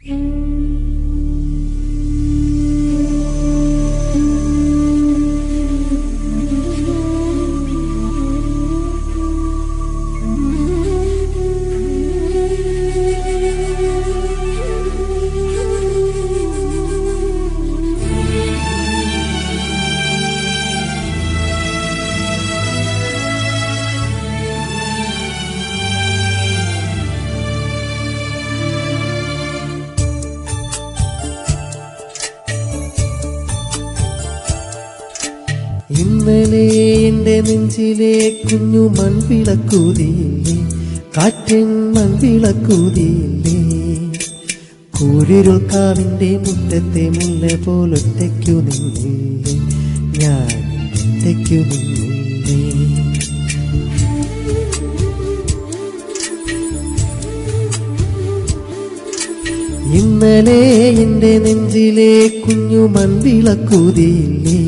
ഇന്നലെ എന്റെ നെഞ്ചിലെ കുഞ്ഞു മൺവിളക്കൂതിയില്ലേ, കാറ്റൻ മൺവിളക്കൂതിയില്ലേ. കൂരിരുൾ കാവിന്റെ മുറ്റത്തെ മുല്ല പോലൊറ്റയ്ക്കു നിന്നില്ലേ, ഞാൻ ഒറ്റയ്ക്കു നിന്നില്ലേ. ഇന്നലെ എന്റെ നെഞ്ചിലെ കുഞ്ഞു മൺവിളക്കൂതിയില്ലേ,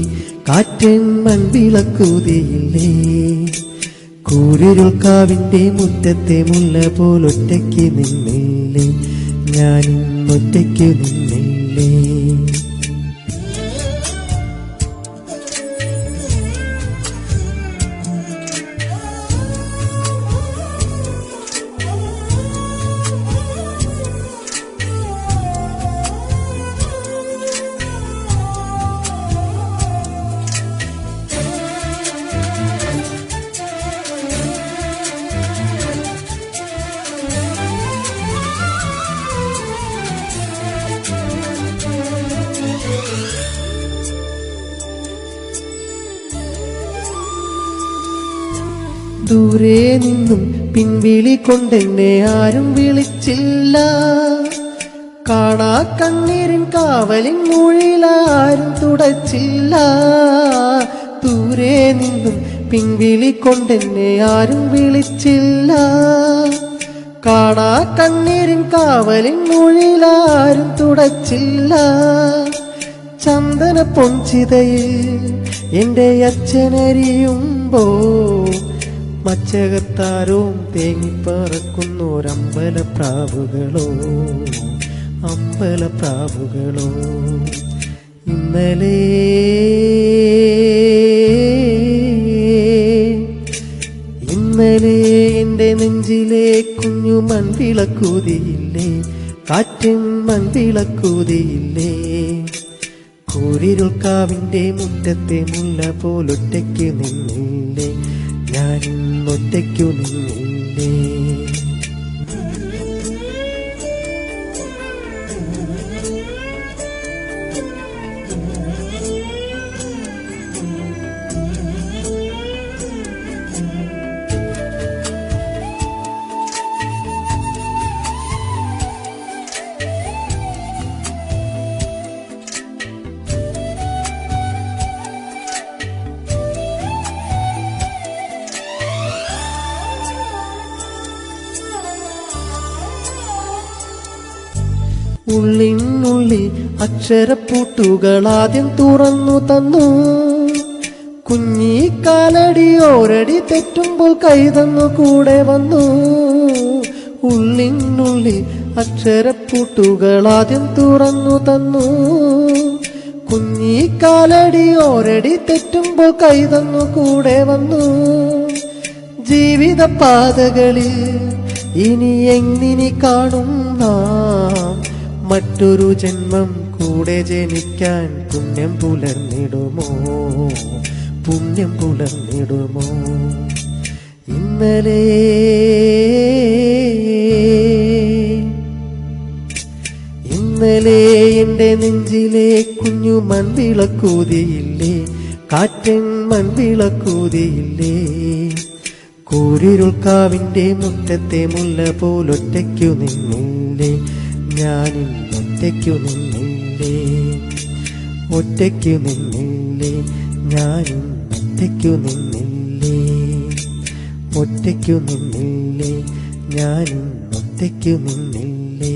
കാറ്റൻ മൺവിളക്കൂതിയില്ലേ. കൂരിരുൾ കാവിന്റെ മുറ്റത്തെ മുല്ല പോലൊറ്റയ്ക്ക് നിന്നില്ലേ, ഞാനും ഒറ്റയ്ക്ക് നിന്നില്ലേ. ദൂരെ നിന്നും പിൻവിളി കൊണ്ടെന്നെ ആരും വിളിച്ചില്ല, കാണാ കണ്ണീരിൻ കാവലിൻ മൊഴിയിലാരും തുടച്ചില്ല. ദൂരെ നിന്നും പിൻവിളി കൊണ്ടെന്നെ ആരും വിളിച്ചില്ല, കാണാ കണ്ണീരിൻ കാവലിൻ മൊഴിയിലാരും തുടച്ചില്ല. ചന്ദന പൊഞ്ചിതയിൽ എന്റെ അച്ഛനരിയുമ്പോ മച്ചകത്താരവും തേങ്ങിപ്പറക്കുന്നോരമ്പലപ്രാവുകളോ, അമ്പലപ്രാവുകളോ. ഇന്നലെ എന്റെ നെഞ്ചിലെ കുഞ്ഞു മൺവിളക്കൂതിയില്ലേ, കാറ്റും മൺവിളക്കൂതിയില്ലേ. കൂരിരുൾ കാവിന്റെ മുറ്റത്തെ മുല്ല പോലൊറ്റയ്ക്ക് നിന്നില്ലേ, ഞാനും ഒറ്റയ്ക്കു നിന്നില്ലേ. ഉള്ളിനുള്ളിൽ അക്ഷരപ്പൂട്ടുകളാദ്യം തുറന്നു തന്നു, കുഞ്ഞിക്കാലടി ഓരടി തെറ്റുമ്പോൾ കൈതന്നു കൂടെ വന്നു. ഉള്ളിനുള്ളിൽ അക്ഷരപ്പൂട്ടുകളാദ്യം തുറന്നു തന്നു, കുഞ്ഞിക്കാലടി ഓരടി തെറ്റുമ്പോൾ കൈതന്നു കൂടെ വന്നു. ജീവിത പാതകളിൽ ഇനി എങ്ങിനി കാണും നാം, മറ്റൊരു ജന്മം കൂടെ ജനിക്കാൻ പുണ്യം പുലർന്നിടുമോ, പുണ്യം പുലർന്നിടുമോ. ഇന്നലെ എന്റെ നെഞ്ചിലെ കുഞ്ഞു മൺവിളക്കൂതിയില്ലേ, കാറ്റൻ മൺവിളക്കൂതിയില്ലേ. കൂരിരുൾ കാവിന്റെ മുറ്റത്തെ മുല്ല പോലൊറ്റയ്ക്കു നിന്നില്ലേ, ഞാനും ഒറ്റയ്ക്കു നിന്നില്ലേ, ഒറ്റയ്ക്കു നിന്നില്ലേ. ഞാനും ഒറ്റയ്ക്കു നിന്നില്ലേ, ഒറ്റയ്ക്കു നിന്നില്ലേ. ഞാനും ഒറ്റയ്ക്കു നിന്നില്ലേ.